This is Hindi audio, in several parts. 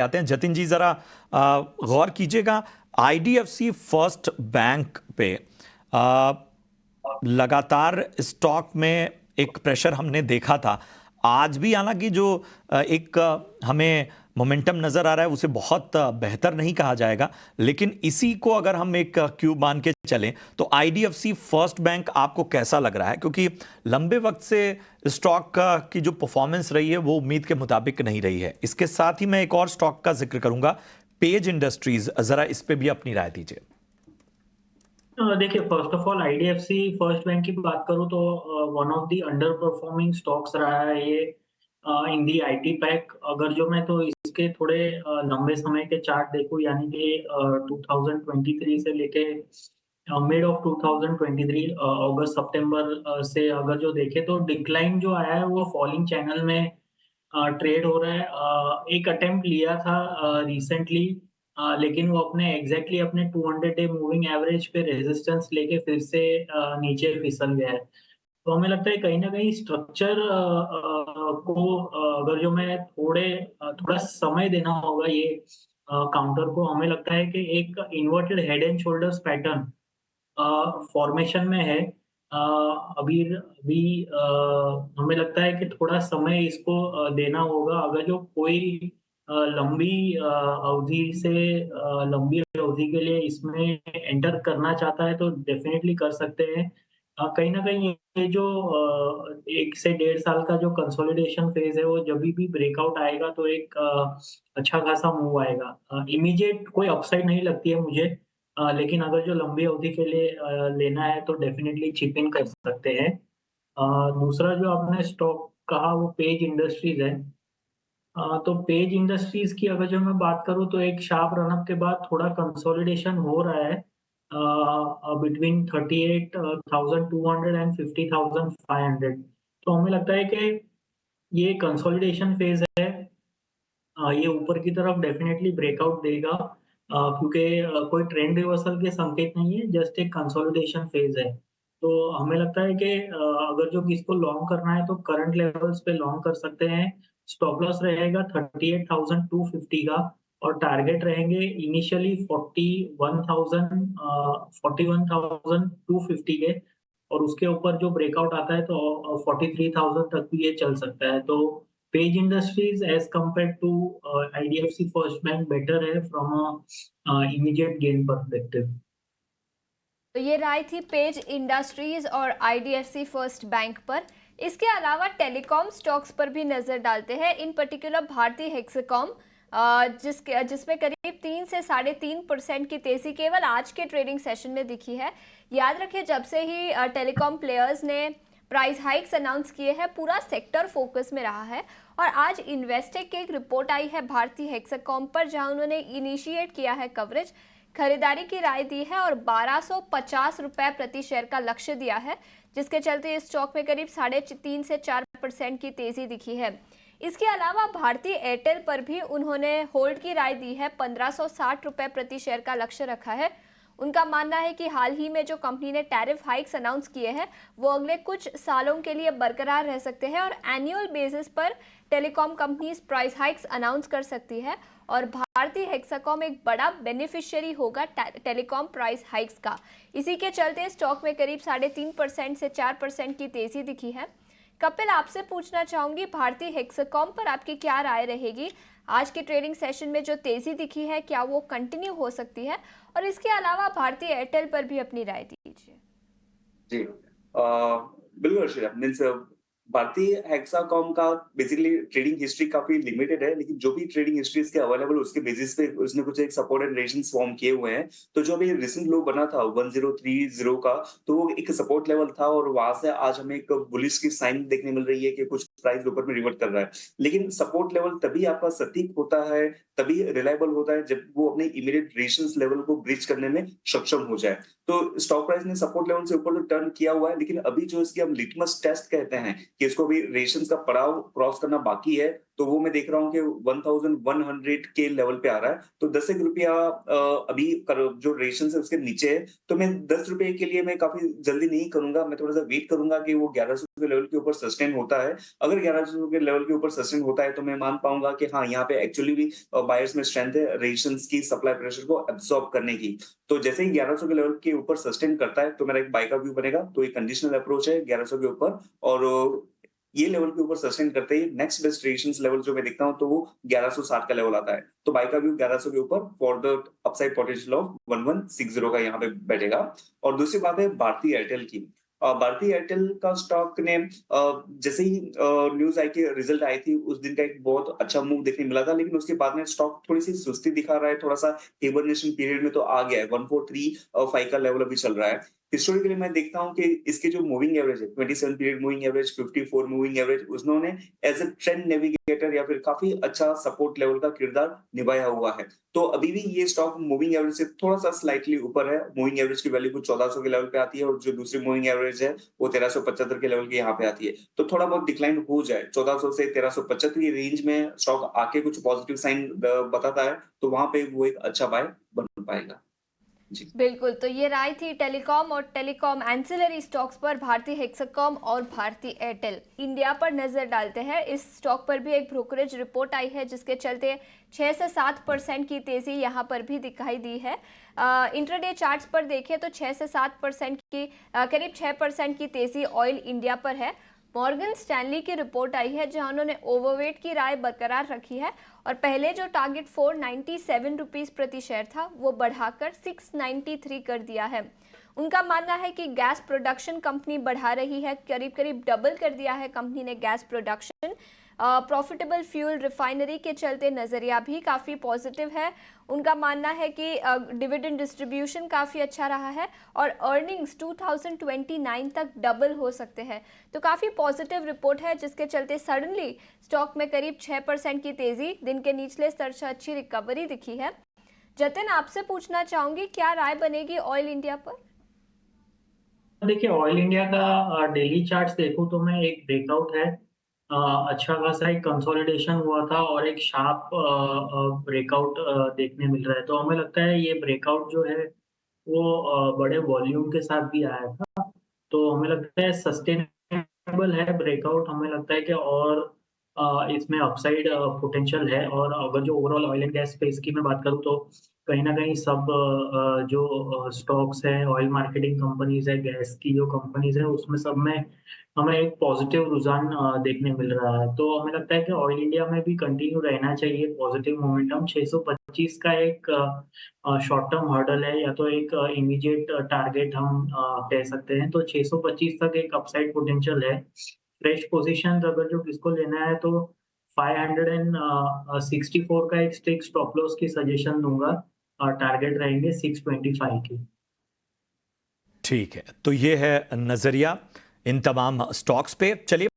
आते हैं। जतिन जी जरा गौर कीजिएगा, आईडीएफसी फर्स्ट बैंक पे लगातार स्टॉक में एक प्रेशर हमने देखा था। आज भी हालांकि जो एक हमें मोमेंटम नजर आ रहा है उसे बहुत बेहतर नहीं कहा जाएगा, लेकिन इसी को अगर हम एक क्यूब मान के चलें तो आईडीएफसी फर्स्ट बैंक आपको कैसा लग रहा है? क्योंकि लंबे वक्त से स्टॉक की जो परफॉर्मेंस रही है वो उम्मीद के मुताबिक नहीं रही है। इसके साथ ही मैं एक और स्टॉक का जिक्र करूंगा, पेज इंडस्ट्रीज, जरा इस पे भी अपनी राय दीजिए। देखिए, first of all IDFC First bank की बात करूं तो one of the under performing stocks रहा है ये इन दी आईटी पैक। अगर जो मैं तो इसके थोड़े लंबे समय के चार्ट देखूं, यानी कि 2023 से लेके मिड ऑफ 2023 अगस्त सितंबर से अगर जो देखें तो डिक्लाइन जो आया है वो फॉलिंग चैनल में ट्रेड हो रहा है। एक अटेम्प्ट लिया था रिसेंटली, लेकिन वो अपने 200 डे मूविंग एवरेज पे रेजिस्टेंस लेके फिर से नीचे फिसल गया है। तो हमें लगता है कहीं न कहीं स्ट्रक्चर को अगर जो मैं थोड़ा समय देना होगा ये काउंटर को। हमें लगता है कि एक inverted head and shoulders pattern formation में है। हमें लगता है कि थोड़ा समय इसको देना होगा। अगर जो कोई लंबी अवधि के लिए इसमें एंटर करना चाहता है तो डेफ़िनेटली कर सकते हैं। कहीं न कहीं ये जो 1 से डेढ़ साल का जो कंसोलिडेशन फ़ेज़ है, वो जभी भी ब्रेकआउट आएगा तो एक अच्छा खासा मूव आएगा। इमीडिएट कोई अपसाइड नहीं लगती है मुझे। लेकिन अगर जो लंबी अवधि के लिए लेना है तो डेफ़िनेटली चिप इन कर सकते हैं। दूसरा जो आपने स्टॉक कहा वो पेज इंडस्ट्रीज़ है। तो पेज इंडस्ट्रीज़ की अगर जो मैं बात करूँ तो एक शार्प रन-अप के बाद थोड़ा कंसोलिडेशन हो रहा है बिटवीन 38,200 एंड 50,500। तो हमें लगता है कि ये कंसोलिडेशन फ़ेज़ है। ये ऊपर की तरफ डेफ़िनेटली ब्रेकआउट देगा, क्योंकि कोई ट्रेंड रिवर्सल के संकेत नहीं है, जस्ट एक कंसोलिडेशन फ़ेज़ है। तो हमें लगता है कि अगर जो किसी को लॉन्ग करना है तो करंट लेवल्स पे लॉन्ग कर सकते हैं। स्टॉप लॉस रहेगा 38,250 का और टारगेट रहेंगे इनिशियली 41,250 के, और उसके ऊपर जो ब्रेकआउट आता है तो 43,000 तक भी ये चल सकता है। तो Page Industries as compare to IDFC First Bank better है from a immediate gain perspective. तो ये राय थी पेज इंडस्ट्रीज और आईडीएफसी फर्स्ट बैंक पर। इसके अलावा टेलीकॉम स्टॉक्स पर भी नजर डालते हैं, इन पर्टिकुलर भारतीय हेक्साकॉम, जिसमें करीब 3 से 3.5% की तेजी केवल आज के ट्रेडिंग सेशन में दिखी है। याद रखिए, जब से ही टेलीकॉम प्लेयर्स ने प्राइस हाइक्स अनाउंस किए हैं, पूरा सेक्टर फोकस में रहा है। और आज इन्वेस्टेक की एक रिपोर्ट आई है भारतीय हेक्साकॉम पर, जहां उन्होंने इनिशिएट किया है कवरेज, खरीदारी की राय दी है और 1250 रुपए प्रति शेयर का लक्ष्य दिया है, जिसके चलते इस स्टॉक में करीब 3.5 से 4% की तेजी दिखी है। इसके अलावा भारतीय एयरटेल पर भी उन्होंने होल्ड की राय दी है, 1560 रुपए प्रति शेयर का लक्ष्य रखा है। उनका मानना है कि हाल ही में जो कंपनी ने टैरिफ हाइक्स अनाउंस किए हैं वो अगले कुछ सालों के लिए बरकरार रह सकते हैं और एनुअल बेसिस पर telecom companies price hikes announce कर सकती है और भारतीय हेक्साकॉम एक बड़ा बेनिफिशियरी होगा टेलीकॉम प्राइस हाइक्स का। इसी के चलते स्टॉक में करीब 3.5% से 4% की तेजी दिखी है। कपिल, आपसे पूछना चाहूंगी, भारतीय हेक्साकॉम पर आपकी क्या राय रहेगी? आज के ट्रेडिंग सेशन में जो तेजी दिखी है क्या वो कंटिन्यू हो सकती है? और इसके अलावा भारतीय एयरटेल पर भी अपनी राय दीजिए। जी, बिल्कुल अर्शिया, मीन्स भारतीय हेक्साकॉम का बेसिकली ट्रेडिंग हिस्ट्री काफी लिमिटेड है, लेकिन जो भी ट्रेडिंग हिस्ट्री इसके अवेलेबल उसके बेसिस पे उसने कुछ एक सपोर्ट एंड रेजिस्टेंस फॉर्म किए हुए हैं। तो जो अभी रिसेंट लो बना था 1030 का, तो वो एक सपोर्ट लेवल था और वहां से आज हमें एक बुलिश की साइन देखने मिल रही है कि कुछ प्राइस ऊपर में रिवर्ट कर रहा है। लेकिन सपोर्ट लेवल तभी आपका सटीक होता है, तभी रिलायबल होता है जब वो अपने इमीडिएट रेजिस्टेंस लेवल को ब्रीच करने में सक्षम हो जाए। तो स्टॉक प्राइस ने सपोर्ट लेवल से ऊपर तो टर्न किया हुआ है, लेकिन अभी जो इसकी हम लिटमस टेस्ट कहते हैं कि इसको भी रेजिस्टेंस का पड़ाव क्रॉस करना बाकी है, तो वो मैं देख रहा हूँ कि 1100 के लेवल पे आ रहा है। तो 10 एक रुपया अभी जो रेशन है उसके नीचे है, तो मैं 10 रुपए के लिए मैं काफी जल्दी नहीं करूंगा, मैं थोड़ा सा वेट करूंगा कि वो 1100 के लेवल के ऊपर सस्टेन होता है। अगर 1100 के लेवल के ऊपर सस्टेन होता है तो मैं मान पाऊंगा कि हाँ, यहाँ पे एक्चुअली भी बायर्स में स्ट्रेंथ है रेशन की सप्लाई प्रेशर को एब्सॉर्ब करने की। तो जैसे ही 1100 के लेवल के ऊपर सस्टेन करता है तो मेरा एक बाय का व्यू बनेगा। तो एक कंडीशनल अप्रोच है 1100 के ऊपर, और ये लेवल के ऊपर सस्टेन करते ही नेक्स्ट बेस्ट रेजिस्टेंस लेवल जो मैं देखता हूं तो वो 1160 का लेवल आता है। तो बाय का व्यू 1100 के ऊपर for the upside potential of 1160 का यहाँ पे बैठेगा। और दूसरी बात है भारतीय एयरटेल की। भारतीय एयरटेल का स्टॉक ने जैसे ही न्यूज आई कि रिजल्ट आई थी उस दिन का एक बहुत अच्छा मूव देखने मिला था, लेकिन उसके बाद में स्टॉक थोड़ी सी सुस्ती दिखा रहा है, थोड़ा सा हिबरनेशन पीरियड में तो आ गया है। 1435 का लेवल अभी चल रहा है। हिस्टोरिकली मैं देखता हूं कि इसके जो मूविंग एवरेज है 27 period moving average, 54 moving average, उन्होंने एज ए ट्रेंड नेविगेटर या फिर काफी अच्छा सपोर्ट लेवल का किरदार निभाया हुआ है। तो अभी भी ये स्टॉक मूविंग एवरेज से थोड़ा सा स्लाइटली ऊपर है। मूविंग एवरेज की वैल्यू कुछ 1400 के लेवल पे आती है और जो दूसरी मूविंग एवरेज है वो 1375 के लेवल के यहाँ पे आती है। तो थोड़ा बहुत डिक्लाइन हो जाए 1400 से 1375 की रेंज में स्टॉक आके कुछ पॉजिटिव साइन बताता है तो वहां पे वो एक अच्छा बाय बन पाएगा। जी बिल्कुल, तो ये राय थी टेलीकॉम और टेलीकॉम एंसिलरी स्टॉक्स पर भारती हेक्साकॉम और भारती एयरटेल। इंडिया पर नजर डालते हैं। इस स्टॉक पर भी एक ब्रोकरेज रिपोर्ट आई है जिसके चलते 6 से 7% की तेजी यहाँ पर भी दिखाई दी है। इंट्राडे चार्ट्स पर देखें तो 6 से 7% की करीब 6% की तेजी ऑयल इंडिया पर है। मॉर्गन स्टैनली की रिपोर्ट आई है जहां उन्होंने ओवरवेट की राय बरकरार रखी है और पहले जो टारगेट 497 रुपीस प्रति शेयर था वो बढ़ाकर 693 कर दिया है। उनका मानना है कि गैस प्रोडक्शन कंपनी बढ़ा रही है, करीब करीब डबल कर दिया है कंपनी ने gas production. Profitable fuel refinery के चलते नज़रिया भी काफ़ी पॉजिटिव है। उनका मानना है कि डिविडेंड डिस्ट्रीब्यूशन काफ़ी अच्छा रहा है और अर्निंग्स 2029 तक डबल हो सकते हैं। तो काफ़ी पॉजिटिव रिपोर्ट है जिसके चलते सडनली स्टॉक में करीब 6% की तेज़ी, दिन के निचले स्तर से अच्छी रिकवरी दिखी है। जतिन, आपसे पूछना चाहूँगी क्या राय बनेगी ऑयल इंडिया पर? देखिए, ऑयल इंडिया का डेली चार्ट्स देखूं तो मैं एक ब्रेकआउट है। अच्छा खासा एक कंसोलिडेशन हुआ था और एक शार्प ब्रेकआउट देखने मिल रहा है। तो हमें लगता है ये ब्रेकआउट जो है वो बड़े वॉल्यूम के साथ भी आया था। तो हमें लगता है सस्टेनेबल है ब्रेकआउट। हमें लगता है कि और इसमें अपसाइड पोटेंशियल है। और अगर जो overall oil and gas space की मैं बात करूँ तो कहीं न कहीं सब जो स्टॉक्स हैं, ऑयल मार्केटिंग कंपनीज़ है, गैस की जो कंपनीज़ है, उसमें सब में हमें एक पॉजिटिव रुझान देखने मिल रहा है। तो हमें लगता है कि ऑयल इंडिया में भी कंटिन्यू रहना चाहिए पॉजिटिव मोमेंटम। 625 का एक शॉर्ट टर्म हर्डल है या तो एक इमीडिएट टारगेट हम कह सकते हैं। तो 625 तक एक अपसाइड पोटेंशियल है। फ्रेश पोज़ीशंस अगर जो किसको लेना है तो 564 का एक स्ट्रिक्ट स्टॉप लॉस की सजेशन दूँगा। टारगेट रहेंगे 625 के। ठीक है, तो ये है नजरिया इन तमाम स्टॉक्स पे। चलिए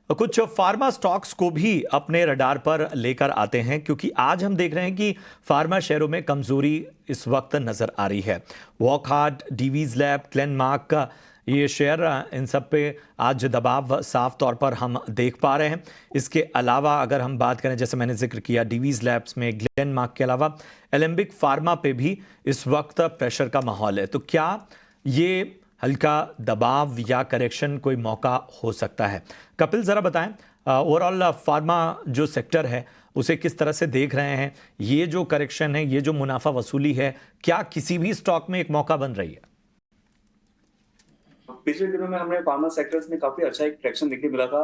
कुछ फार्मा स्टॉक्स को भी अपने रडार पर लेकर आते हैं क्योंकि आज हम देख रहे हैं कि फार्मा शेयरों में कमजोरी इस वक्त नजर आ रही है। वॉकहार्ट, डीवीज लैब, ग्लेनमार्क का ये शेयर, इन सब पे आज दबाव साफ तौर पर हम देख पा रहे हैं। इसके अलावा अगर हम बात करें, जैसे मैंने जिक्र किया, डीवीज लैब्स में, ग्लेनमार्क के अलावा एलेम्बिक फार्मा पे भी इस वक्त प्रेशर का माहौल है। तो क्या ये हल्का दबाव या करेक्शन कोई मौका हो सकता है? कपिल, ज़रा बताएं ओवरऑल फार्मा जो सेक्टर है उसे किस तरह से देख रहे हैं? ये जो करेक्शन है, ये जो मुनाफा वसूली है, क्या किसी भी स्टॉक में एक मौका बन रही है? पिछले दिनों में हमें फार्मा सेक्टर्स में काफी अच्छा एक ट्रैक्शन देखने मिला था।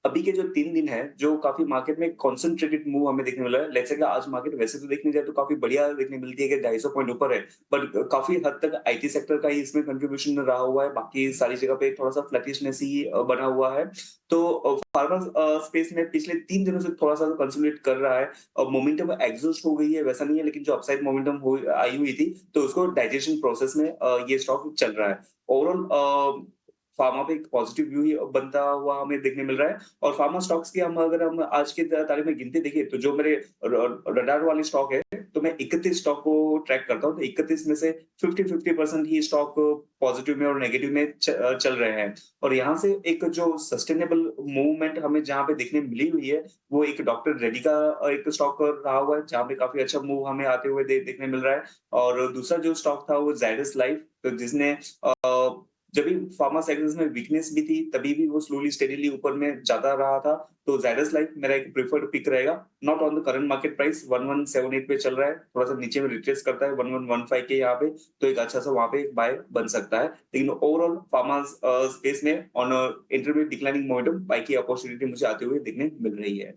अभी के जो 3 दिन है, जो काफी मार्केट में कॉन्सेंट्रेटेड मूव हमें देखने मिला है। लेट्स से आज मार्केट वैसे तो देखने जाए तो काफी बढ़िया देखने मिलती है कि 250 पॉइंट ऊपर है, बट काफी हद तक आईटी सेक्टर का ही इसमें कंट्रीब्यूशन रहा हुआ है। बाकी सारी जगह पे थोड़ा सा फ्लैटिशनेस ही बना हुआ है। तो फार्मा स्पेस में पिछले 3 दिनों से थोड़ा सा कंसोलिडेट कर रहा है। मोमेंटम एग्जॉस्ट हो गई है वैसा नहीं है, लेकिन जो अपसाइड मोमेंटम आई हुई थी तो उसको डाइजेशन प्रोसेस में ये स्टॉक चल रहा है। ओवरऑल फार्मा पे एक पॉजिटिव व्यू ही बनता हुआ हमें देखने मिल रहा है। और फार्मा स्टॉक्स की अगर हम आज की तारीख में गिनती देखें तो जो मेरे रडार वाले स्टॉक है तो तो मैं 31 स्टॉक को ट्रैक करता हूँ, तो 31 में से 50-50% ही स्टॉक पॉजिटिव में और नेगेटिव में चल रहे हैं। और यहाँ से एक जो सस्टेनेबल मूवमेंट हमें जहाँ पे देखने मिली हुई है, वो एक डॉक्टर रेड्डी का एक स्टॉक रहा हुआ है, जहाँ पे काफ़ी अच्छा मूव हमें आते हुए देखने मिल रहा है। और दूसरा जो स्टॉक था वो ज़ाइडस लाइफ, तो जिसने जब भी फार्मा सेक्टर्स में वीकनेस भी थी, तभी भी वो स्लोली स्टेडीली ऊपर में जाता रहा था। तो ज़ाइडस लाइफ मेरा एक प्रेफर्ड पिक रहेगा, not on the current market price 1178 पे चल रहा है, थोड़ा-सा नीचे में रिट्रेस करता है 1115 के यहाँ पे, तो एक अच्छा-सा वहाँ पे एक बाय बन सकता है। लेकिन ओवरऑल फार्मा स्पेस में on intermediate declining momentum buy की अपॉर्चुनिटी मुझे आते हुए देखने मिल रही है।